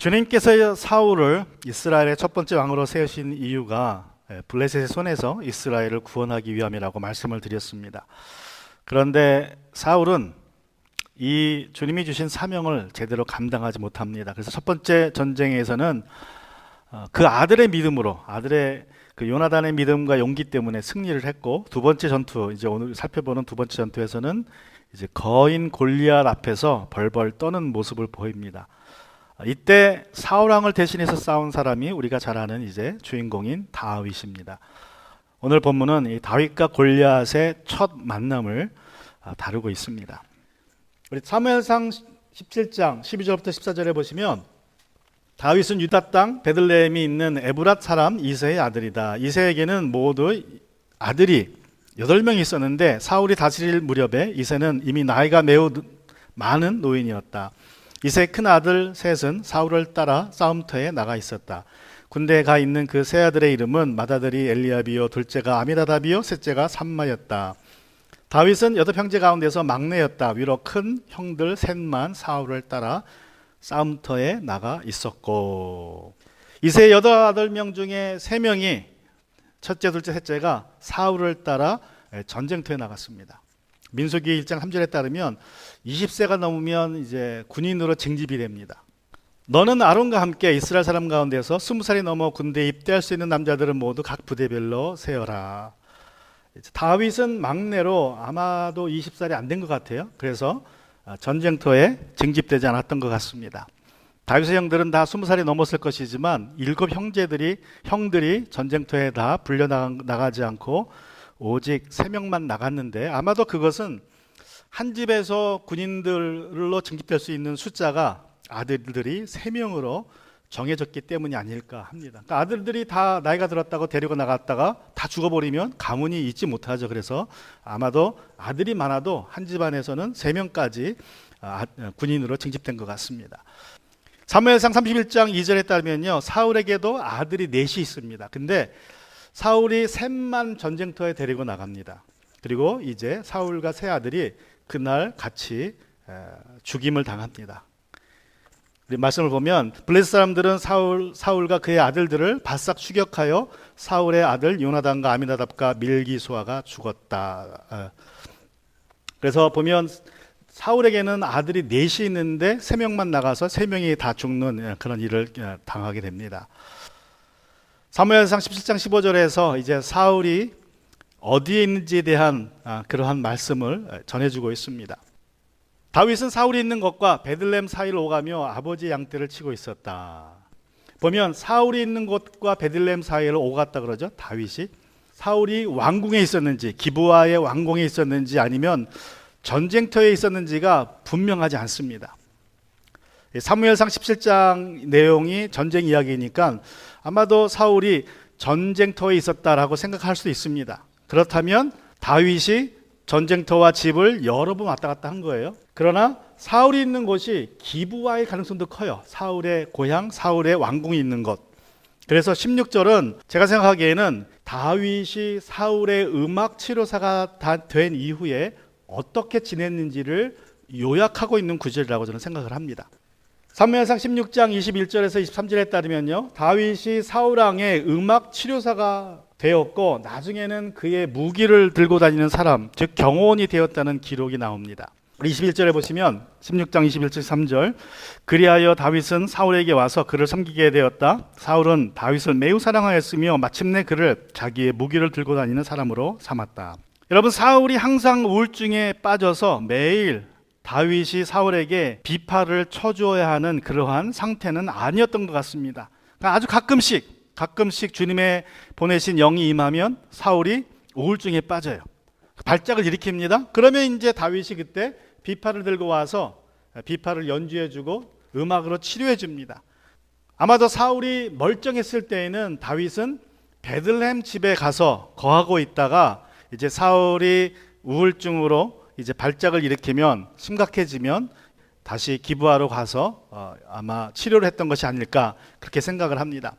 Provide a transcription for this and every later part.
주님께서 사울을 이스라엘의 첫 번째 왕으로 세우신 이유가 블레셋의 손에서 이스라엘을 구원하기 위함이라고 말씀을 드렸습니다. 그런데 사울은 이 주님이 주신 사명을 제대로 감당하지 못합니다. 그래서 첫 번째 전쟁에서는 그 아들의 믿음으로, 아들의 그 요나단의 믿음과 용기 때문에 승리를 했고, 두 번째 전투, 이제 오늘 살펴보는 두 번째 전투에서는 이제 거인 골리앗 앞에서 벌벌 떠는 모습을 보입니다. 이때 사울 왕을 대신해서 싸운 사람이 우리가 잘 아는 이제 주인공인 다윗입니다. 오늘 본문은 이 다윗과 골리앗의 첫 만남을 다루고 있습니다. 우리 사무엘상 17장 12절부터 14절에 보시면 다윗은 유다 땅 베들레헴이 있는 에브랏 사람 이새의 아들이다. 이새에게는 모두 아들이 8명이 있었는데 사울이 다스릴 무렵에 이새는 이미 나이가 매우 많은 노인이었다. 이새의 큰 아들 셋은 사울을 따라 싸움터에 나가 있었다. 군대에 가 있는 그 세 아들의 이름은 맏아들이 엘리압이요, 둘째가 아미나답이요, 셋째가 삼마였다. 다윗은 8형제 가운데서 막내였다. 위로 큰 형들 셋만 사울을 따라 싸움터에 나가 있었고, 이새의 8명 중에 3명이 첫째, 둘째, 셋째가 사울을 따라 전쟁터에 나갔습니다. 민수기 1장 3절에 따르면 20세가 넘으면 이제 군인으로 징집이 됩니다. 너는 아론과 함께 이스라엘 사람 가운데서 20살이 넘어 군대에 입대할 수 있는 남자들은 모두 각 부대별로 세어라. 다윗은 막내로 아마도 20살이 안 된 것 같아요. 그래서 전쟁터에 징집되지 않았던 것 같습니다. 다윗의 형들은 다 20살이 넘었을 것이지만 7 형들이 전쟁터에 다 불려나가지 않고 오직 3명만 나갔는데, 아마도 그것은 한 집에서 군인들로 징집될 수 있는 숫자가 아들들이 3명으로 정해졌기 때문이 아닐까 합니다. 그러니까 아들들이 다 나이가 들었다고 데리고 나갔다가 다 죽어버리면 가문이 있지 못하죠. 그래서 아마도 아들이 많아도 한 집안에서는 3명까지 군인으로 징집된 것 같습니다. 사무엘상 31장 2절에 따르면요, 사울에게도 아들이 4이 있습니다. 근데 사울이 셋만 전쟁터에 데리고 나갑니다. 그리고 이제 사울과 세 아들이 그날 같이 죽임을 당합니다. 말씀을 보면 블레셋 사람들은 사울과 그의 아들들을 바싹 추격하여 사울의 아들 요나단과 아미나답과 밀기수아가 죽었다. 그래서 보면 사울에게는 아들이 4이 있는데 3명만 나가서 3명이 다 죽는 그런 일을 당하게 됩니다. 사무엘상 17장 15절에서 이제 사울이 어디에 있는지에 대한 그러한 말씀을 전해주고 있습니다. 다윗은 사울이 있는 곳과 베들레헴 사이를 오가며 아버지의 양떼를 치고 있었다. 보면 사울이 있는 곳과 베들레헴 사이를 오갔다 그러죠. 다윗이 사울이 왕궁에 있었는지, 기브아의 왕궁에 있었는지, 아니면 전쟁터에 있었는지가 분명하지 않습니다. 사무엘상 17장 내용이 전쟁 이야기니까 아마도 사울이 전쟁터에 있었다라고 생각할 수도 있습니다. 그렇다면 다윗이 전쟁터와 집을 여러 번 왔다 갔다 한 거예요. 그러나 사울이 있는 곳이 기브아일 가능성도 커요. 사울의 고향, 사울의 왕궁이 있는 곳. 그래서 16절은 제가 생각하기에는 다윗이 사울의 음악 치료사가 된 이후에 어떻게 지냈는지를 요약하고 있는 구절이라고 저는 생각을 합니다. 사무엘상 16장 21절에서 23절에 따르면요, 다윗이 사울 왕의 음악 치료사가 되었고 나중에는 그의 무기를 들고 다니는 사람, 즉 경호원이 되었다는 기록이 나옵니다. 21절에 보시면 16장 21절 3절, 그리하여 다윗은 사울에게 와서 그를 섬기게 되었다. 사울은 다윗을 매우 사랑하였으며 마침내 그를 자기의 무기를 들고 다니는 사람으로 삼았다. 여러분, 사울이 항상 우울증에 빠져서 매일 다윗이 사울에게 비파를 쳐주어야 하는 그러한 상태는 아니었던 것 같습니다. 그러니까 아주 가끔씩 주님의 보내신 영이 임하면 사울이 우울증에 빠져요. 발작을 일으킵니다. 그러면 이제 다윗이 그때 비파를 들고 와서 비파를 연주해주고 음악으로 치료해줍니다. 아마도 사울이 멀쩡했을 때에는 다윗은 베들레헴 집에 가서 거하고 있다가 이제 사울이 우울증으로 이제 발작을 일으키면, 심각해지면 다시 기브아로 가서 아마 치료를 했던 것이 아닐까 그렇게 생각을 합니다.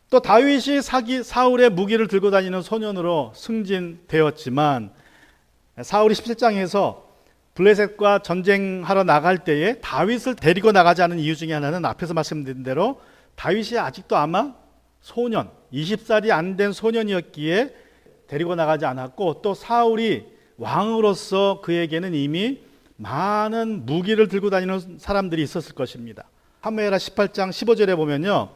또 다윗이 사울의 무기를 들고 다니는 소년으로 승진되었지만 사울이 17장에서 블레셋과 전쟁하러 나갈 때에 다윗을 데리고 나가지 않은 이유 중에 하나는 앞에서 말씀드린 대로 다윗이 아직도 아마 소년, 20살이 안 된 소년이었기에 데리고 나가지 않았고, 또 사울이 왕으로서 그에게는 이미 많은 무기를 들고 다니는 사람들이 있었을 것입니다. 사무엘하 18장 15절에 보면요,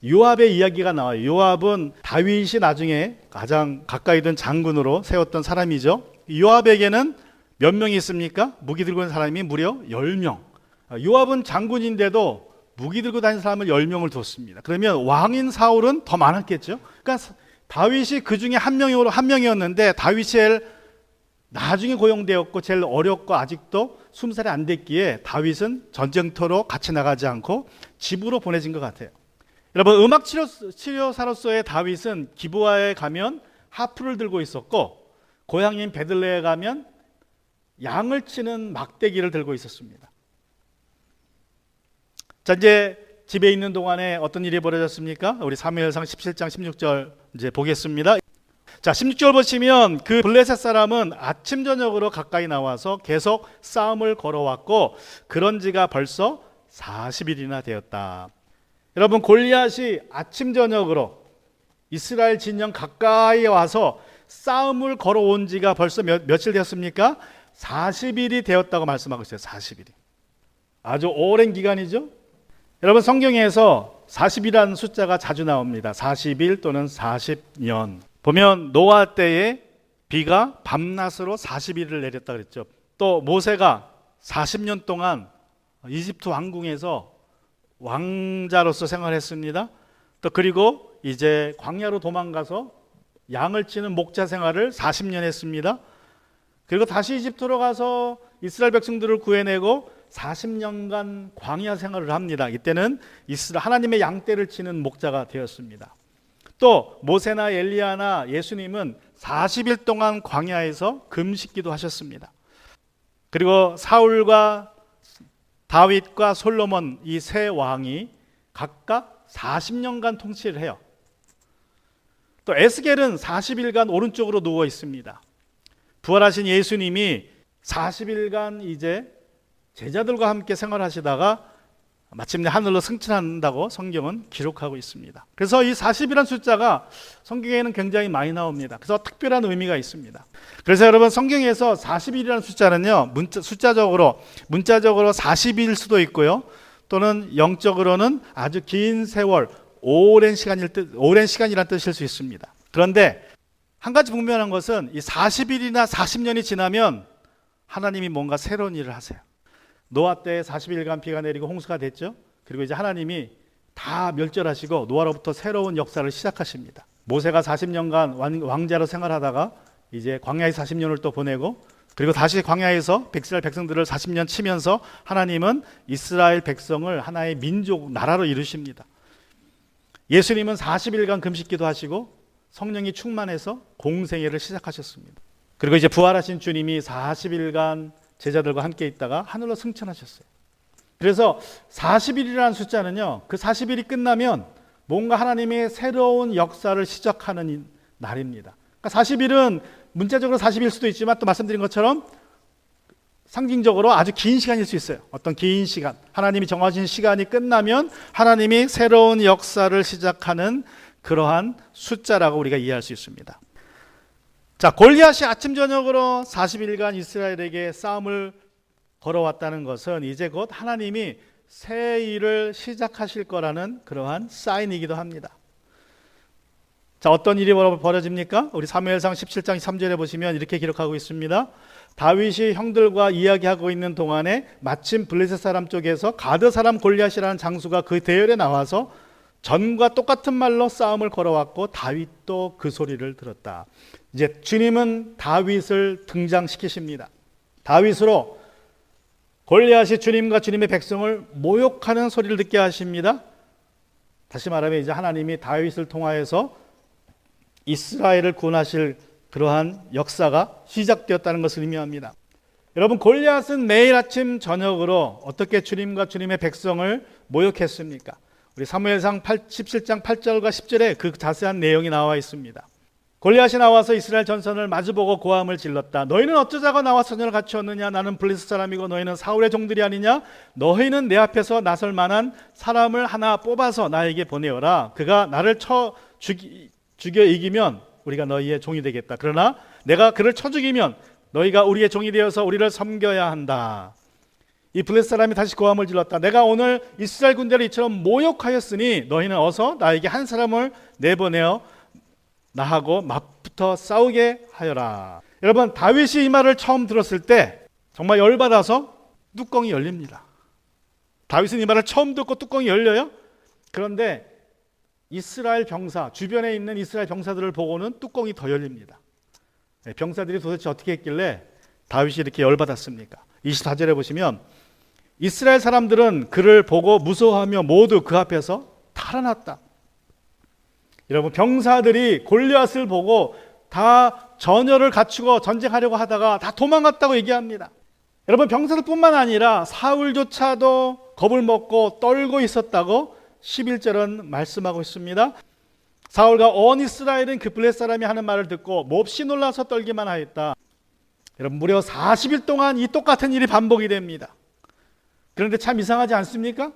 요압의 이야기가 나와요. 요압은 다윗이 나중에 가장 가까이 든 장군으로 세웠던 사람이죠. 요압에게는 몇 명이 있습니까? 무기 들고 있는 사람이 무려 10명. 요압은 장군인데도 무기 들고 다니는 사람을 10명을 뒀습니다. 그러면 왕인 사울은 더 많았겠죠. 그러니까 다윗이 그 중에 한 명이었는데, 다윗이 제일 나중에 고용되었고 제일 어렸고 아직도 20살이 안 됐기에 다윗은 전쟁터로 같이 나가지 않고 집으로 보내진 것 같아요. 여러분, 음악 치료사로서의 다윗은 기브아에 가면 하프를 들고 있었고, 고향인 베들레헴에 가면 양을 치는 막대기를 들고 있었습니다. 자, 이제 집에 있는 동안에 어떤 일이 벌어졌습니까? 우리 사무엘상 17장 16절 이제 보겠습니다. 자, 16절 보시면 그 블레셋 사람은 아침 저녁으로 가까이 나와서 계속 싸움을 걸어왔고 그런 지가 벌써 40일이나 되었다. 여러분, 골리앗이 아침 저녁으로 이스라엘 진영 가까이 와서 싸움을 걸어온 지가 벌써 며칠 되었습니까? 40일이 되었다고 말씀하고 있어요. 40일이. 아주 오랜 기간이죠. 여러분, 성경에서 40이라는 숫자가 자주 나옵니다. 40일 또는 40년. 보면 노아 때에 비가 밤낮으로 40일을 내렸다 그랬죠. 또 모세가 40년 동안 이집트 왕궁에서 왕자로서 생활했습니다. 또 그리고 이제 광야로 도망가서 양을 치는 목자 생활을 40년 했습니다. 그리고 다시 이집트로 가서 이스라엘 백성들을 구해내고 40년간 광야 생활을 합니다. 이때는 하나님의 양떼를 치는 목자가 되었습니다. 또 모세나 엘리야나 예수님은 40일 동안 광야에서 금식기도 하셨습니다. 그리고 사울과 다윗과 솔로몬 이 세 왕이 각각 40년간 통치를 해요. 또 에스겔은 40일간 오른쪽으로 누워 있습니다. 부활하신 예수님이 40일간 이제 제자들과 함께 생활하시다가 마침내 하늘로 승천한다고 성경은 기록하고 있습니다. 그래서 이 40이라는 숫자가 성경에는 굉장히 많이 나옵니다. 그래서 특별한 의미가 있습니다. 그래서 여러분, 성경에서 40일이라는 숫자는요, 문자적으로 40일일 수도 있고요, 또는 영적으로는 아주 긴 세월, 오랜 시간이라는 뜻일 수 있습니다. 그런데 한 가지 분명한 것은 이 40일이나 40년이 지나면 하나님이 뭔가 새로운 일을 하세요. 노아 때 40일간 비가 내리고 홍수가 됐죠. 그리고 이제 하나님이 다 멸절하시고 노아로부터 새로운 역사를 시작하십니다. 모세가 40년간 왕자로 생활하다가 이제 광야에 40년을 또 보내고, 그리고 다시 광야에서 이스라엘 백성들을 40년 치면서 하나님은 이스라엘 백성을 하나의 민족, 나라로 이루십니다. 예수님은 40일간 금식기도 하시고 성령이 충만해서 공생애를 시작하셨습니다. 그리고 이제 부활하신 주님이 40일간 제자들과 함께 있다가 하늘로 승천하셨어요. 그래서 40일이라는 숫자는요, 그 40일이 끝나면 뭔가 하나님의 새로운 역사를 시작하는 날입니다. 그러니까 40일은 문자적으로 40일 수도 있지만 또 말씀드린 것처럼 상징적으로 아주 긴 시간일 수 있어요. 어떤 긴 시간, 하나님이 정하신 시간이 끝나면 하나님이 새로운 역사를 시작하는 그러한 숫자라고 우리가 이해할 수 있습니다. 자, 골리앗이 아침 저녁으로 40일간 이스라엘에게 싸움을 걸어왔다는 것은 이제 곧 하나님이 새 일을 시작하실 거라는 그러한 사인이기도 합니다. 자, 어떤 일이 벌어집니까? 우리 사무엘상 17장 3절에 보시면 이렇게 기록하고 있습니다. 다윗이 형들과 이야기하고 있는 동안에 마침 블레셋 사람 쪽에서 가드 사람 골리앗이라는 장수가 그 대열에 나와서 전과 똑같은 말로 싸움을 걸어왔고 다윗도 그 소리를 들었다. 이제 주님은 다윗을 등장시키십니다. 다윗으로 골리앗이 주님과 주님의 백성을 모욕하는 소리를 듣게 하십니다. 다시 말하면 이제 하나님이 다윗을 통하여서 이스라엘을 구원하실 그러한 역사가 시작되었다는 것을 의미합니다. 여러분, 골리앗은 매일 아침 저녁으로 어떻게 주님과 주님의 백성을 모욕했습니까? 우리 사무엘상 17장 8절과 10절에 그 자세한 내용이 나와 있습니다. 골리앗이 나와서 이스라엘 전선을 마주보고 고함을 질렀다. 너희는 어쩌자고 나와 선전을 갖추었느냐? 나는 블레셋 사람이고 너희는 사울의 종들이 아니냐? 너희는 내 앞에서 나설 만한 사람을 하나 뽑아서 나에게 보내어라. 그가 나를 죽여 이기면 우리가 너희의 종이 되겠다. 그러나 내가 그를 쳐 죽이면 너희가 우리의 종이 되어서 우리를 섬겨야 한다. 이 블레셋 사람이 다시 고함을 질렀다. 내가 오늘 이스라엘 군대를 이처럼 모욕하였으니 너희는 어서 나에게 한 사람을 내보내어 나하고 맞붙어 싸우게 하여라. 여러분, 다윗이 이 말을 처음 들었을 때 정말 열받아서 뚜껑이 열립니다. 다윗은 이 말을 처음 듣고 뚜껑이 열려요. 그런데 이스라엘 병사, 주변에 있는 이스라엘 병사들을 보고는 뚜껑이 더 열립니다. 병사들이 도대체 어떻게 했길래 다윗이 이렇게 열받았습니까? 24절에 보시면 이스라엘 사람들은 그를 보고 무서워하며 모두 그 앞에서 달아났다. 여러분, 병사들이 골리앗을 보고 다 전열을 갖추고 전쟁하려고 하다가 다 도망갔다고 얘기합니다. 여러분, 병사들뿐만 아니라 사울조차도 겁을 먹고 떨고 있었다고 11절은 말씀하고 있습니다. 사울과 온 이스라엘은 그 블레셋 사람이 하는 말을 듣고 몹시 놀라서 떨기만 하였다. 여러분, 무려 40일 동안 이 똑같은 일이 반복이 됩니다. 그런데 참 이상하지 않습니까?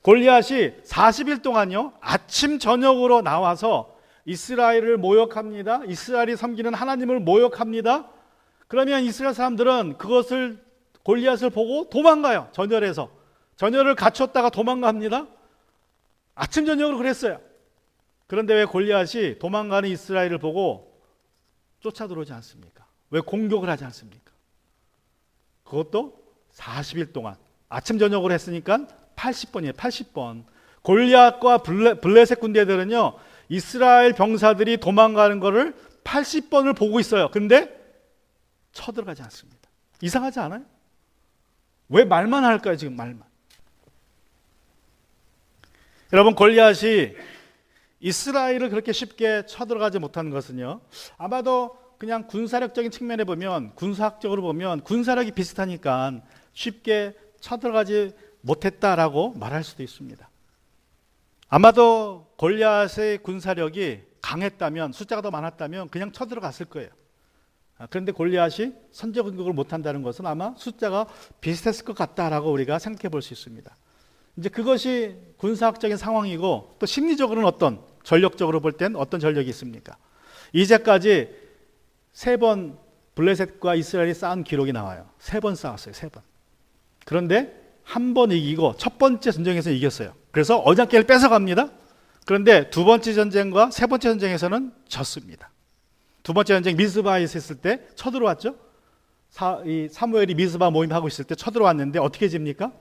골리앗이 40일 동안요, 아침 저녁으로 나와서 이스라엘을 모욕합니다. 이스라엘이 섬기는 하나님을 모욕합니다. 그러면 이스라엘 사람들은 그것을, 골리앗을 보고 도망가요. 전열에서 전열을 갖췄다가 도망갑니다. 아침 저녁으로 그랬어요. 그런데 왜 골리앗이 도망가는 이스라엘을 보고 쫓아 들어오지 않습니까? 왜 공격을 하지 않습니까? 그것도 40일 동안 아침 저녁으로 했으니까 80번이에요. 80번. 골리앗과 블레셋 군대들은요, 이스라엘 병사들이 도망가는 것을 80번을 보고 있어요. 근데 쳐들어가지 않습니다. 이상하지 않아요? 왜 말만 할까요? 지금 말만. 여러분, 골리앗이 이스라엘을 그렇게 쉽게 쳐들어가지 못한 것은요, 아마도 그냥 군사력적인 측면에 보면, 군사학적으로 보면 군사력이 비슷하니까 쉽게 쳐들어가지 못했다라고 말할 수도 있습니다. 아마도 골리앗의 군사력이 강했다면, 숫자가 더 많았다면 그냥 쳐들어갔을 거예요. 그런데 골리앗이 선제 공격을 못한다는 것은 아마 숫자가 비슷했을 것 같다라고 우리가 생각해 볼 수 있습니다. 이제 그것이 군사학적인 상황이고, 또 심리적으로는 어떤, 전력적으로 볼 땐 어떤 전력이 있습니까? 이제까지 3번 블레셋과 이스라엘이 싸운 기록이 나와요. 3번 싸웠어요. 3번. 그런데 한 번 이기고 첫 번째 전쟁에서 이겼어요. 그래서 언약궤를 뺏어갑니다. 그런데 두 번째 전쟁과 세 번째 전쟁에서는 졌습니다. 두 번째 전쟁 미스바에 있을 때 쳐들어왔죠. 사무엘이 미스바 모임하고 있을 때 쳐들어왔는데 어떻게 집니까?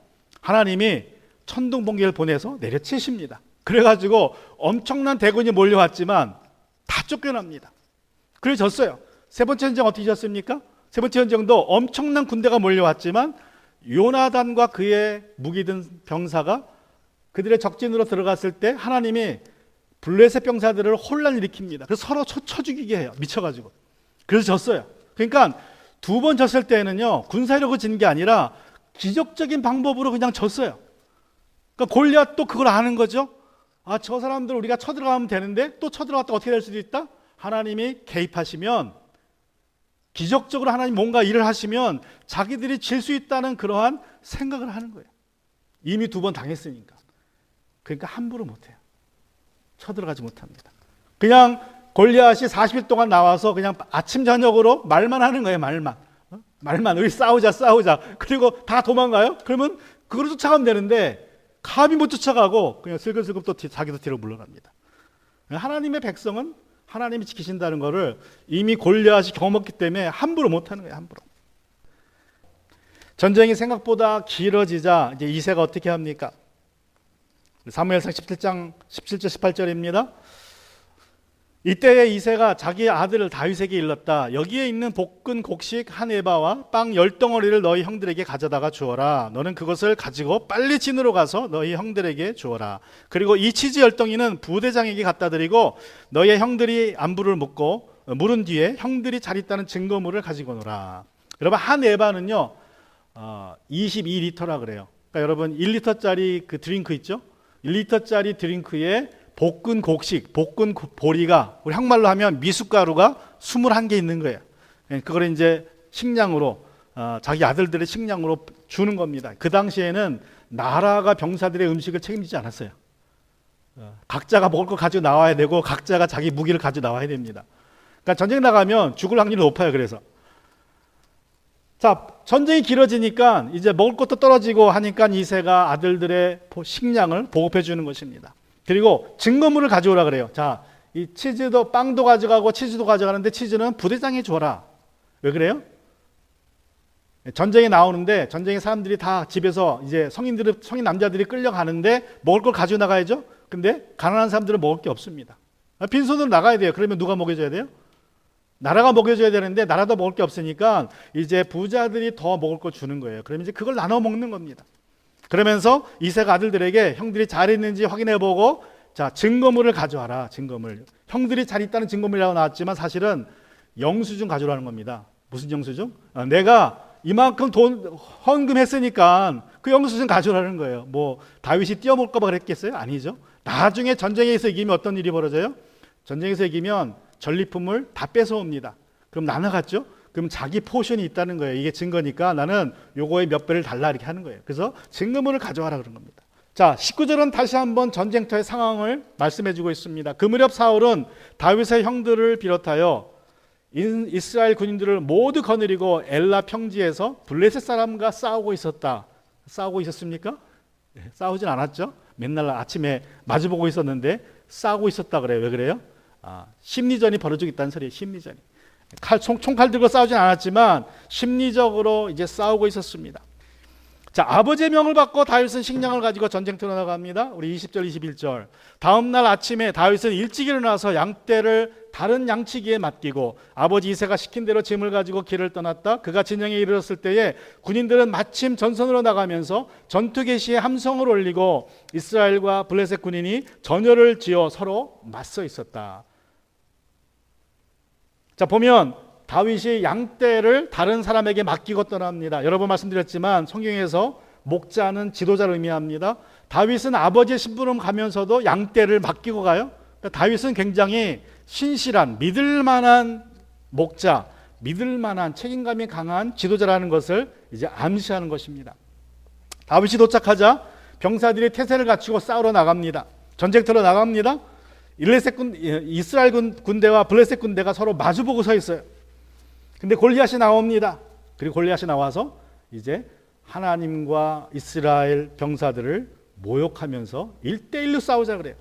하나님이 천둥 번개를 보내서 내려치십니다. 그래가지고 엄청난 대군이 몰려왔지만 다 쫓겨납니다. 그래서 졌어요. 세 번째 전쟁 어떻게 졌습니까? 세 번째 전쟁도 엄청난 군대가 몰려왔지만 요나단과 그의 무기든 병사가 그들의 적진으로 들어갔을 때 하나님이 블레셋 병사들을 혼란 일으킵니다. 그래서 서로 쳐 죽이게 해요. 미쳐가지고. 그래서 졌어요. 그러니까 두 번 졌을 때는요, 군사력으로 진 게 아니라 기적적인 방법으로 그냥 졌어요. 그러니까 골리앗도 그걸 아는 거죠. 아, 저 사람들 우리가 쳐들어가면 되는데 또 쳐들어갔다 어떻게 될 수도 있다? 하나님이 개입하시면, 기적적으로 하나님 뭔가 일을 하시면 자기들이 질 수 있다는 그러한 생각을 하는 거예요. 이미 두 번 당했으니까. 그러니까 함부로 못해요. 쳐들어가지 못합니다. 그냥 골리앗이 40일 동안 나와서 그냥 아침 저녁으로 말만 하는 거예요. 말만 우리 싸우자. 그리고 다 도망가요. 그러면 그걸 쫓아가면 되는데 감히 못 쫓아가고 그냥 슬금슬금 또 자기도 뒤로 물러납니다. 하나님의 백성은 하나님이 지키신다는 것을 이미 골리앗이 경험했기 때문에 함부로 못하는 거예요. 함부로. 전쟁이 생각보다 길어지자 이제 이새가 어떻게 합니까? 사무엘상 17장 17절 18절입니다. 이때에 이새가 자기 아들을 다윗에게 일렀다. 여기에 있는 볶은 곡식 한 에바와 빵 10덩어리를 너희 형들에게 가져다가 주어라. 너는 그것을 가지고 빨리 진으로 가서 너희 형들에게 주어라. 그리고 이 치즈 10덩이는 부대장에게 갖다 드리고 너희 형들이 안부를 묻고 물은 뒤에 형들이 잘 있다는 증거물을 가지고 오너라. 여러분, 한 에바는요 22리터라 그래요. 그러니까 여러분 1리터짜리 그 드링크 있죠? 1리터짜리 드링크에 볶은 곡식, 볶은 보리가 우리 한말로 하면 미숫가루가 21개 있는 거예요. 그걸 이제 식량으로 자기 아들들의 식량으로 주는 겁니다. 그 당시에는 나라가 병사들의 음식을 책임지지 않았어요. 각자가 먹을 거 가지고 나와야 되고 각자가 자기 무기를 가지고 나와야 됩니다. 그러니까 전쟁 나가면 죽을 확률이 높아요. 그래서 자, 전쟁이 길어지니까 이제 먹을 것도 떨어지고 하니까 이새가 아들들의 식량을 보급해 주는 것입니다. 그리고 증거물을 가져오라 그래요. 자, 이 치즈도 빵도 가져가고 치즈도 가져가는데 치즈는 부대장이 줘라. 왜 그래요? 전쟁에 나오는데 전쟁에 사람들이 다 집에서 이제 성인 남자들이 끌려가는데 먹을 걸 가지고 나가야죠. 근데 가난한 사람들은 먹을 게 없습니다. 빈손으로 나가야 돼요. 그러면 누가 먹여줘야 돼요? 나라가 먹여줘야 되는데 나라도 먹을 게 없으니까 이제 부자들이 더 먹을 거 주는 거예요. 그러면 이제 그걸 나눠 먹는 겁니다. 그러면서 이새가 아들들에게 형들이 잘 있는지 확인해 보고 자, 증거물을 가져와라. 증거물. 형들이 잘 있다는 증거물이라고 나왔지만 사실은 영수증 가져오라는 겁니다. 무슨 영수증? 내가 이만큼 돈 헌금했으니까 그 영수증 가져오라는 거예요. 뭐 다윗이 뛰어먹을까 봐 그랬겠어요? 아니죠. 나중에 전쟁에서 이기면 어떤 일이 벌어져요? 전쟁에서 이기면 전리품을 다 뺏어옵니다. 그럼 나눠갔죠? 그럼 자기 포션이 있다는 거예요. 이게 증거니까 나는 요거의 몇 배를 달라 이렇게 하는 거예요. 그래서 증거물을 가져와라 그런 겁니다. 자, 19절은 다시 한번 전쟁터의 상황을 말씀해 주고 있습니다. 그 무렵 사울은 다윗의 형들을 비롯하여 이스라엘 군인들을 모두 거느리고 엘라 평지에서 블레셋 사람과 싸우고 있었다. 싸우고 있었습니까? 싸우진 않았죠. 맨날 아침에 마주보고 있었는데 싸우고 있었다 그래요. 왜 그래요? 심리전이 벌어지고 있다는 소리예요. 심리전이. 총칼 들고 싸우진 않았지만 심리적으로 이제 싸우고 있었습니다. 자, 아버지의 명을 받고 다윗은 식량을 가지고 전쟁터로 나갑니다. 우리 20절 21절. 다음 날 아침에 다윗은 일찍 일어나서 양떼를 다른 양치기에 맡기고 아버지 이새가 시킨 대로 짐을 가지고 길을 떠났다. 그가 진영에 이르렀을 때에 군인들은 마침 전선으로 나가면서 전투 개시에 함성을 올리고 이스라엘과 블레셋 군인이 전열을 지어 서로 맞서 있었다. 자, 보면 다윗이 양떼를 다른 사람에게 맡기고 떠납니다. 여러 번 말씀드렸지만 성경에서 목자는 지도자를 의미합니다. 다윗은 아버지의 심부름 가면서도 양떼를 맡기고 가요. 그러니까 다윗은 굉장히 신실한 믿을 만한 목자, 믿을 만한 책임감이 강한 지도자라는 것을 이제 암시하는 것입니다. 다윗이 도착하자 병사들이 태세를 갖추고 싸우러 나갑니다. 전쟁터로 나갑니다. 이스라엘 군대와 블레셋 군대가 서로 마주보고 서 있어요. 근데 골리앗이 나옵니다. 그리고 골리앗이 나와서 이제 하나님과 이스라엘 병사들을 모욕하면서 1대1로 싸우자 그래요.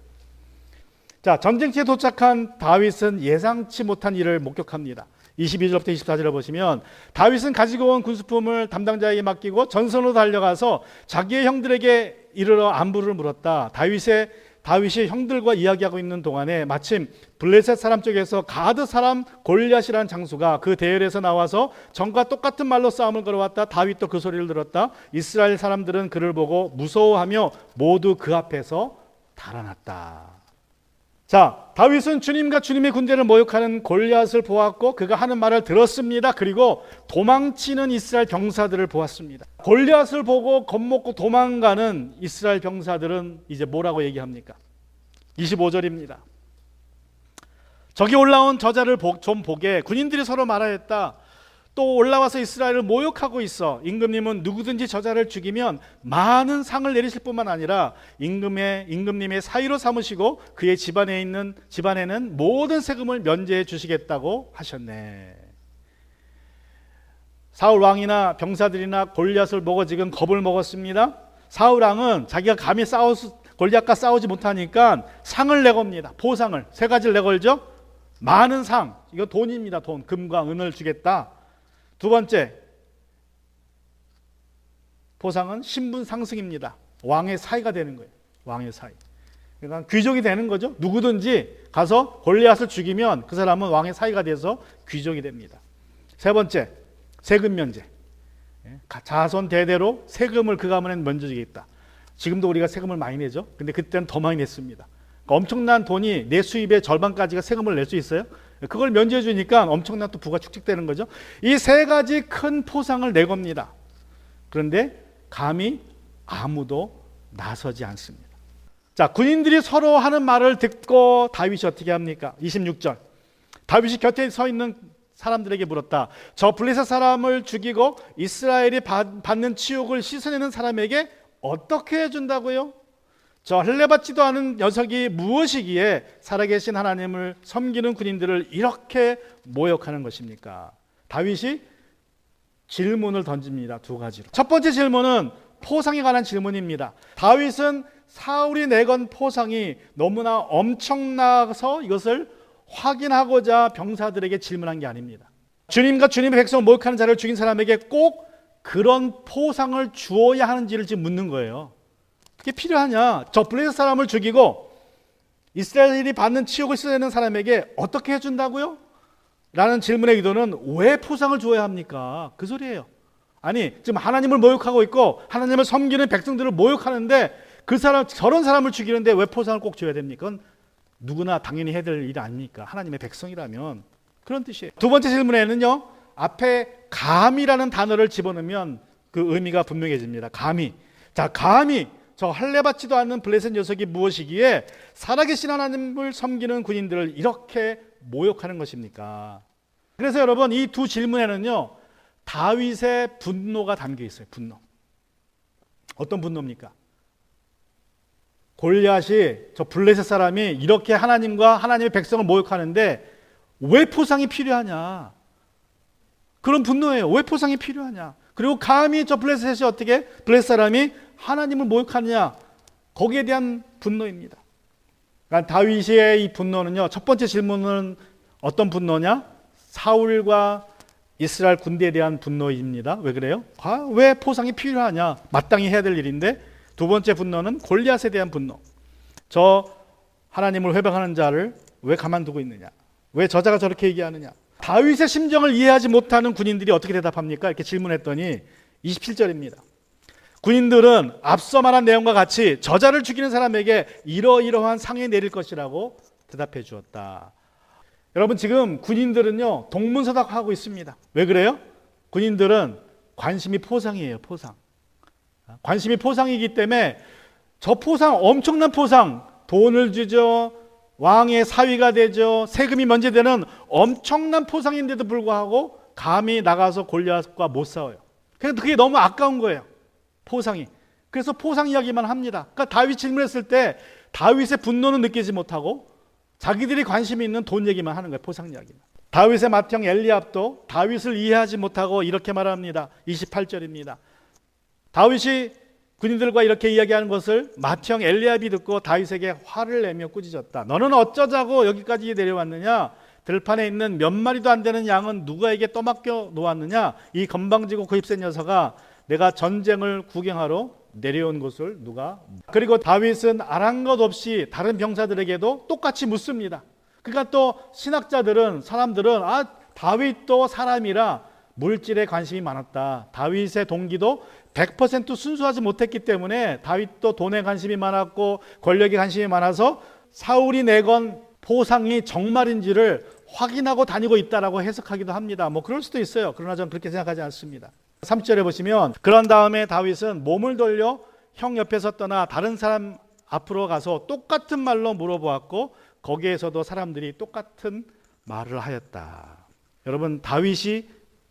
자, 전쟁터에 도착한 다윗은 예상치 못한 일을 목격합니다. 22절부터 24절을 보시면 다윗은 가지고 온 군수품을 담당자에게 맡기고 전선으로 달려가서 자기의 형들에게 이르러 안부를 물었다. 다윗이 형들과 이야기하고 있는 동안에 마침 블레셋 사람 쪽에서 가드 사람 골리앗이라는 장수가 그 대열에서 나와서 전과 똑같은 말로 싸움을 걸어왔다. 다윗도 그 소리를 들었다. 이스라엘 사람들은 그를 보고 무서워하며 모두 그 앞에서 달아났다. 자, 다윗은 주님과 주님의 군대를 모욕하는 골리앗을 보았고 그가 하는 말을 들었습니다. 그리고 도망치는 이스라엘 병사들을 보았습니다. 골리앗을 보고 겁먹고 도망가는 이스라엘 병사들은 이제 뭐라고 얘기합니까? 25절입니다. 저기 올라온 저자를 좀 보게. 군인들이 서로 말하였다. 또 올라와서 이스라엘을 모욕하고 있어. 임금님은 누구든지 저자를 죽이면 많은 상을 내리실 뿐만 아니라 임금님의 사위로 삼으시고 그의 집안에는 모든 세금을 면제해 주시겠다고 하셨네. 사울 왕이나 병사들이나 골리앗을 보고 지금 겁을 먹었습니다. 사울 왕은 자기가 감히 골리앗과 싸우지 못하니까 상을 내겁니다. 포상을 세 가지를 내걸죠. 많은 상, 이거 돈입니다. 돈, 금과 은을 주겠다. 두 번째 포상은 신분 상승입니다. 왕의 사위가 되는 거예요. 왕의 사위. 그러니까 귀족이 되는 거죠. 누구든지 가서 골리앗을 죽이면 그 사람은 왕의 사위가 돼서 귀족이 됩니다. 세 번째, 세금 면제. 자손 대대로 세금을 그 가문에 면제주겠다. 지금도 우리가 세금을 많이 내죠. 근데 그때는 더 많이 냈습니다. 그러니까 엄청난 돈이 내 수입의 절반까지가 세금을 낼 수 있어요. 그걸 면제해 주니까 엄청난 또 부가 축적되는 거죠. 이 세 가지 큰 포상을 내겁니다. 그런데 감히 아무도 나서지 않습니다. 자, 군인들이 서로 하는 말을 듣고 다윗이 어떻게 합니까? 26절. 다윗이 곁에 서 있는 사람들에게 물었다. 저 블레셋 사람을 죽이고 이스라엘이 받는 치욕을 씻어내는 사람에게 어떻게 해준다고요? 저 할례받지도 않은 녀석이 무엇이기에 살아계신 하나님을 섬기는 군인들을 이렇게 모욕하는 것입니까? 다윗이 질문을 던집니다. 두 가지로. 첫 번째 질문은 포상에 관한 질문입니다. 다윗은 사울이 내건 포상이 너무나 엄청나서 이것을 확인하고자 병사들에게 질문한 게 아닙니다. 주님과 주님의 백성을 모욕하는 자를 죽인 사람에게 꼭 그런 포상을 주어야 하는지를 지금 묻는 거예요. 그게 필요하냐? 저 블레셋 사람을 죽이고 이스라엘이 받는 치욕을 씻어내는 사람에게 어떻게 해준다고요? 라는 질문의 의도는 왜 포상을 주어야 합니까? 그 소리예요. 아니, 지금 하나님을 모욕하고 있고 하나님을 섬기는 백성들을 모욕하는데 그 사람, 저런 사람을 죽이는데 왜 포상을 꼭 줘야 됩니까? 그건 누구나 당연히 해야 될 일 아닙니까? 하나님의 백성이라면. 그런 뜻이에요. 두 번째 질문에는요, 앞에 감이라는 단어를 집어넣으면 그 의미가 분명해집니다. 감히. 자, 감히 저 할례받지도 않는 블레셋 녀석이 무엇이기에 살아계신 하나님을 섬기는 군인들을 이렇게 모욕하는 것입니까? 그래서 여러분, 이 두 질문에는요, 다윗의 분노가 담겨 있어요. 분노. 어떤 분노입니까? 골리앗이, 저 블레셋 사람이 이렇게 하나님과 하나님의 백성을 모욕하는데 왜 포상이 필요하냐? 그런 분노예요. 왜 포상이 필요하냐? 그리고 감히 저 블레셋이 어떻게 블레셋 사람이 하나님을 모욕하느냐? 거기에 대한 분노입니다. 그러니까 다윗의 이 분노는요, 첫 번째 질문은 어떤 분노냐? 사울과 이스라엘 군대에 대한 분노입니다. 왜 그래요? 왜 포상이 필요하냐? 마땅히 해야 될 일인데. 두 번째 분노는 골리앗에 대한 분노. 저 하나님을 회방하는 자를 왜 가만두고 있느냐? 왜 저자가 저렇게 얘기하느냐? 다윗의 심정을 이해하지 못하는 군인들이 어떻게 대답합니까? 이렇게 질문했더니 27절입니다. 군인들은 앞서 말한 내용과 같이 저자를 죽이는 사람에게 이러이러한 상이 내릴 것이라고 대답해 주었다. 여러분, 지금 군인들은요, 동문서답하고 있습니다. 왜 그래요? 군인들은 관심이 포상이에요. 포상. 관심이 포상이기 때문에 저 포상, 엄청난 포상, 돈을 주죠, 왕의 사위가 되죠, 세금이 면제되는 엄청난 포상인데도 불구하고 감히 나가서 골리앗과 못 싸워요. 그래서 그게 너무 아까운 거예요. 포상이. 그래서 포상 이야기만 합니다. 그러니까 다윗 질문했을 때 다윗의 분노는 느끼지 못하고 자기들이 관심이 있는 돈 얘기만 하는 거예요. 포상 이야기만. 다윗의 맏형 엘리압도 다윗을 이해하지 못하고 이렇게 말합니다. 28절입니다. 다윗이 군인들과 이렇게 이야기하는 것을 맏형 엘리압이 듣고 다윗에게 화를 내며 꾸짖었다. 너는 어쩌자고 여기까지 내려왔느냐? 들판에 있는 몇 마리도 안 되는 양은 누구에게 떠맡겨 놓았느냐? 이 건방지고 고집센 녀석아, 내가 전쟁을 구경하러 내려온 것을 누가? 그리고 다윗은 아랑곳 없이 다른 병사들에게도 똑같이 묻습니다. 그러니까 또 신학자들은, 사람들은 다윗도 사람이라 물질에 관심이 많았다. 다윗의 동기도 100% 순수하지 못했기 때문에 다윗도 돈에 관심이 많았고 권력에 관심이 많아서 사울이 내건 포상이 정말인지를 확인하고 다니고 있다라고 해석하기도 합니다. 뭐 그럴 수도 있어요. 그러나 저는 그렇게 생각하지 않습니다. 3절에 보시면 그런 다음에 다윗은 몸을 돌려 형 옆에서 떠나 다른 사람 앞으로 가서 똑같은 말로 물어보았고 거기에서도 사람들이 똑같은 말을 하였다. 여러분, 다윗이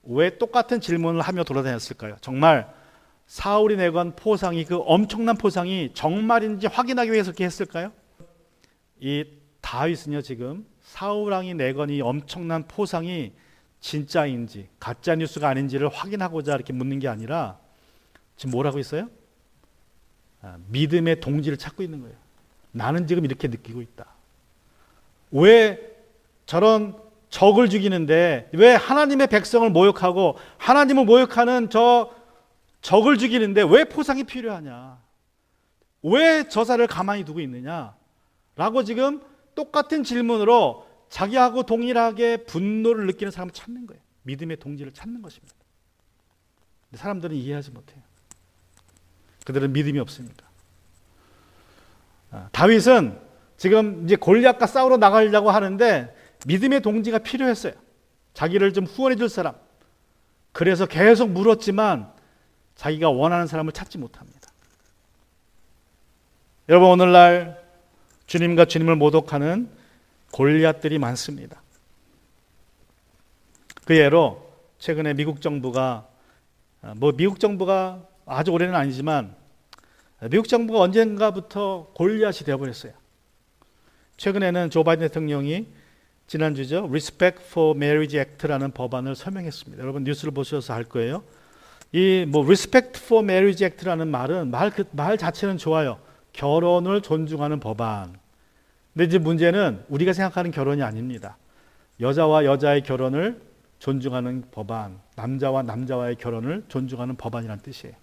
왜 똑같은 질문을 하며 돌아다녔을까요? 정말 사울이 내건 포상이, 그 엄청난 포상이 정말인지 확인하기 위해서 그렇게 했을까요? 이 다윗은요, 지금 사울왕이 내건 이 엄청난 포상이 진짜인지 가짜 뉴스가 아닌지를 확인하고자 이렇게 묻는 게 아니라 지금 뭐라고 있어요? 믿음의 동지를 찾고 있는 거예요. 나는 지금 이렇게 느끼고 있다. 왜 저런 적을 죽이는데, 왜 하나님의 백성을 모욕하고 하나님을 모욕하는 저 적을 죽이는데 왜 포상이 필요하냐? 왜 저자를 가만히 두고 있느냐? 라고 지금 똑같은 질문으로 자기하고 동일하게 분노를 느끼는 사람을 찾는 거예요. 믿음의 동지를 찾는 것입니다. 근데 사람들은 이해하지 못해요. 그들은 믿음이 없으니까. 다윗은 지금 이제 골리앗과 싸우러 나가려고 하는데 믿음의 동지가 필요했어요. 자기를 좀 후원해 줄 사람. 그래서 계속 물었지만 자기가 원하는 사람을 찾지 못합니다. 여러분, 오늘날 주님과 주님을 모독하는 골리앗들이 많습니다. 그 예로 최근에 미국 정부가 아주 오래는 아니지만 미국 정부가 언젠가부터 골리앗이 되어버렸어요. 최근에는 조 바이든 대통령이 지난주죠, Respect for Marriage Act라는 법안을 서명했습니다. 여러분 뉴스를 보셔서 알 거예요. 이 Respect for Marriage Act라는 말은 말 자체는 좋아요. 결혼을 존중하는 법안. 근데 이제 문제는 우리가 생각하는 결혼이 아닙니다. 여자와 여자의 결혼을 존중하는 법안, 남자와 남자와의 결혼을 존중하는 법안이라는 뜻이에요.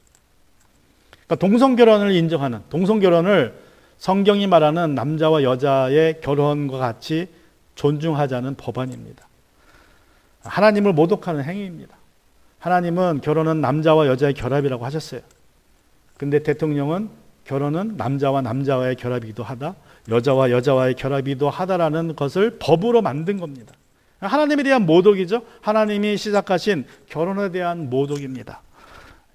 그러니까 동성결혼을 인정하는, 동성결혼을 성경이 말하는 남자와 여자의 결혼과 같이 존중하자는 법안입니다. 하나님을 모독하는 행위입니다. 하나님은 결혼은 남자와 여자의 결합이라고 하셨어요. 근데 대통령은 결혼은 남자와 남자와의 결합이기도 하다, 여자와 여자와의 결합이기도 하다라는 것을 법으로 만든 겁니다. 하나님에 대한 모독이죠. 하나님이 시작하신 결혼에 대한 모독입니다.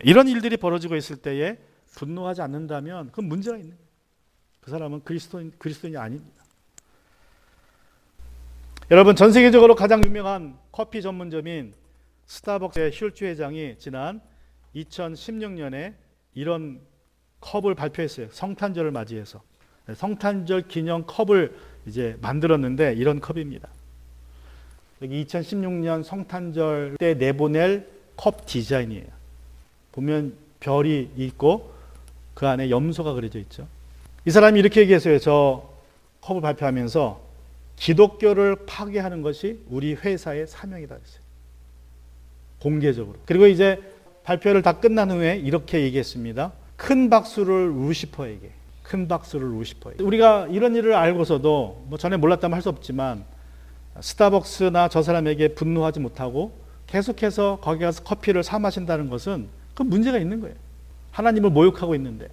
이런 일들이 벌어지고 있을 때에 분노하지 않는다면 그건 문제가 있는 거예요. 그 사람은 그리스도인이 아닙니다. 여러분, 전 세계적으로 가장 유명한 커피 전문점인 스타벅스의 슐츠 회장이 지난 2016년에 이런 컵을 발표했어요. 성탄절을 맞이해서 성탄절 기념 컵을 이제 만들었는데 이런 컵입니다. 여기 2016년 성탄절 때 내보낼 컵 디자인이에요. 보면 별이 있고 그 안에 염소가 그려져 있죠. 이 사람이 이렇게 얘기했어요. 저 컵을 발표하면서 기독교를 파괴하는 것이 우리 회사의 사명이다 했어요. 공개적으로. 그리고 이제 발표를 다 끝난 후에 이렇게 얘기했습니다. 큰 박수를 루시퍼에게. 큰 박수를 루시퍼에게. 우리가 이런 일을 알고서도 전에 몰랐다면 할 수 없지만 스타벅스나 저 사람에게 분노하지 못하고 계속해서 거기 가서 커피를 사 마신다는 것은 그 문제가 있는 거예요. 하나님을 모욕하고 있는데,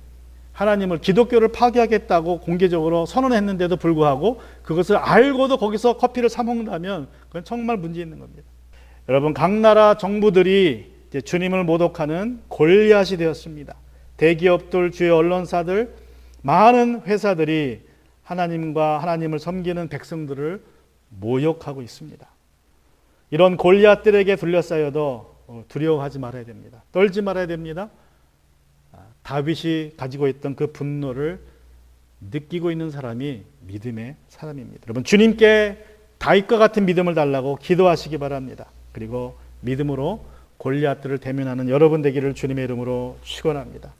하나님을, 기독교를 파괴하겠다고 공개적으로 선언했는데도 불구하고 그것을 알고도 거기서 커피를 사 먹는다면 그건 정말 문제 있는 겁니다. 여러분, 각 나라 정부들이 이제 주님을 모독하는 골리앗이 되었습니다. 대기업들, 주요 언론사들, 많은 회사들이 하나님과 하나님을 섬기는 백성들을 모욕하고 있습니다. 이런 골리앗들에게 둘러싸여도 두려워하지 말아야 됩니다. 떨지 말아야 됩니다. 다윗이 가지고 있던 그 분노를 느끼고 있는 사람이 믿음의 사람입니다. 여러분, 주님께 다윗과 같은 믿음을 달라고 기도하시기 바랍니다. 그리고 믿음으로 골리앗들을 대면하는 여러분 되기를 주님의 이름으로 축원합니다.